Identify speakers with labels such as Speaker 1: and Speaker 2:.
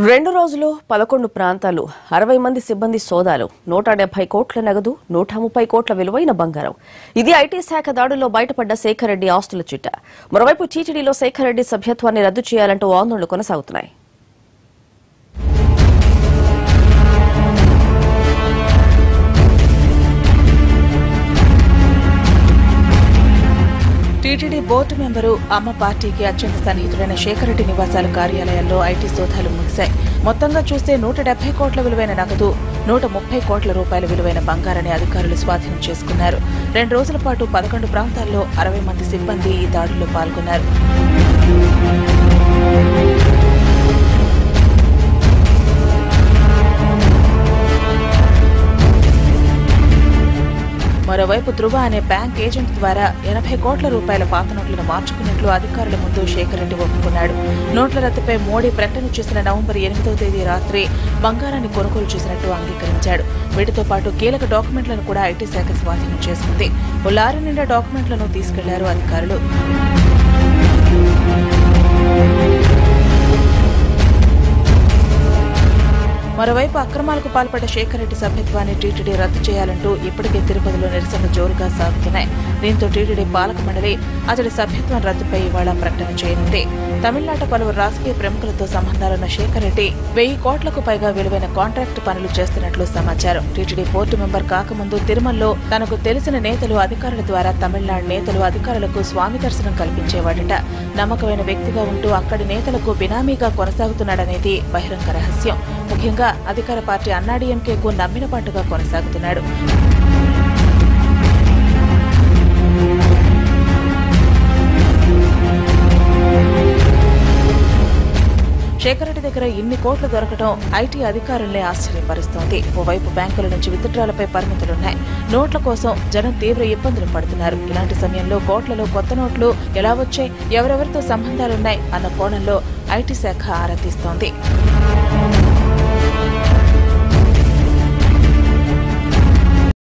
Speaker 1: 2 రోజులు 11 ప్రాంతాలు 60 మంది సిబ్బంది సోదాలు 170 కోట్ల నగదు 130 కోట్ల విలువైన బంగారం. ఇది ఐటీ శాఖ దాడుల్లో బయటపడ్డ శేఖర్ రెడ్డి ఆస్తుల చిట్ట. మరోవైపు టీటీడీలో శేఖర్ రెడ్డి సభ్యత్వాన్ని రద్దు చేయాలంటూ ఆందోళనలు కొనసాగుతున్నాయి.
Speaker 2: టీటీడీ బోర్డు మెంబరు అమ్మ పార్టీకి అత్యంత సన్నిహితుడైన శేఖర్ రెడ్డి నివాసాల కార్యాలయాల్లో ఐటీ సోదాలు ముగిశాయి. మొత్తంగా చూస్తే 170 కోట్ల విలువైన నగదు 130 కోట్ల రూపాయల విలువైన బంగారాన్ని అధికారులు స్వాధీనం చేసుకున్నారు. 2 రోజుల పాటు 11 ప్రాంతాల్లో 60 మంది సిబ్బంది ఈ దాడుల్లో పాల్గొన్నారు. మరోవైపు ధృవ అనే బ్యాంక్ ఏజెంట్ ద్వారా 80 కోట్ల రూపాయల పాత నోట్లను మార్చుకున్నట్లు అధికారుల ముందు శేఖర్ రెడ్డి ఒప్పుకున్నాడు. నోట్ల రద్దుపై మోడీ ప్రకటన చేసిన నవంబర్ 8వ తేదీ రాత్రి బంగారాన్ని కొనుగోలు చేసినట్టు అంగీకరించాడు. వీటితో పాటు కీలక డాక్యుమెంట్లను కూడా ఐటీ శాఖ స్వాధీనం చేసుకుంది. లారీ నిండా డాక్యుమెంట్లను తీసుకెళ్లారు అధికారులు. మరోవైపు అక్రమాలకు పాల్పడ్డ శేఖర్ రెడ్డి సభ్యత్వాన్ని టీటీడీ రద్దు చేయాలంటూ ఇప్పటికే తిరుపతిలో నిరసనలు జోరుగా సాగుతున్నాయి. దీంతో టీటీడీ పాలక మండలి అతడి సభ్యత్వం రద్దుపై ఇవాళ ప్రకటన చేయనుంది. తమిళనాట పలువురు రాజకీయ ప్రముఖులతో సంబంధాలున్న శేఖర్ రెడ్డి 1000 కోట్లకు పైగా విలువైన కాంట్రాక్టు పనులు చేస్తున్నట్లు సమాచారం. టీటీడీ బోర్డు మెంబర్ కాకముందు తిరుమలలో తనకు తెలిసిన నేతలు అధికారుల ద్వారా తమిళనాడు నేతలు అధికారులకు స్వామి దర్శనం కల్పించేవాడట. నమ్మకమైన వ్యక్తిగా ఉంటూ అక్కడి నేతలకు బినామీగా కొనసాగుతున్నాడనేది బహిరంగ రహస్యం. ముఖ్యంగా అధికార పార్టీ అన్నాడీఎంకేకు నమ్మిన పాటుగా కొనసాగుతున్నాడు. శేఖర్ రెడ్డి దగ్గర ఇన్ని కోట్లు దొరకడం ఐటీ అధికారులనే ఆశ్చర్యపరుస్తోంది. ఓవైపు బ్యాంకుల నుంచి విత్డ్రాలపై పరిమితులున్నాయి. నోట్ల కోసం జనం తీవ్ర ఇబ్బందులు పడుతున్నారు. ఇలాంటి సమయంలో కోట్లలో కొత్త నోట్లు ఎలా వచ్చాయి, ఎవరెవరితో సంబంధాలున్నాయి అన్న కోణంలో ఐటీ శాఖ ఆరా తీస్తోంది.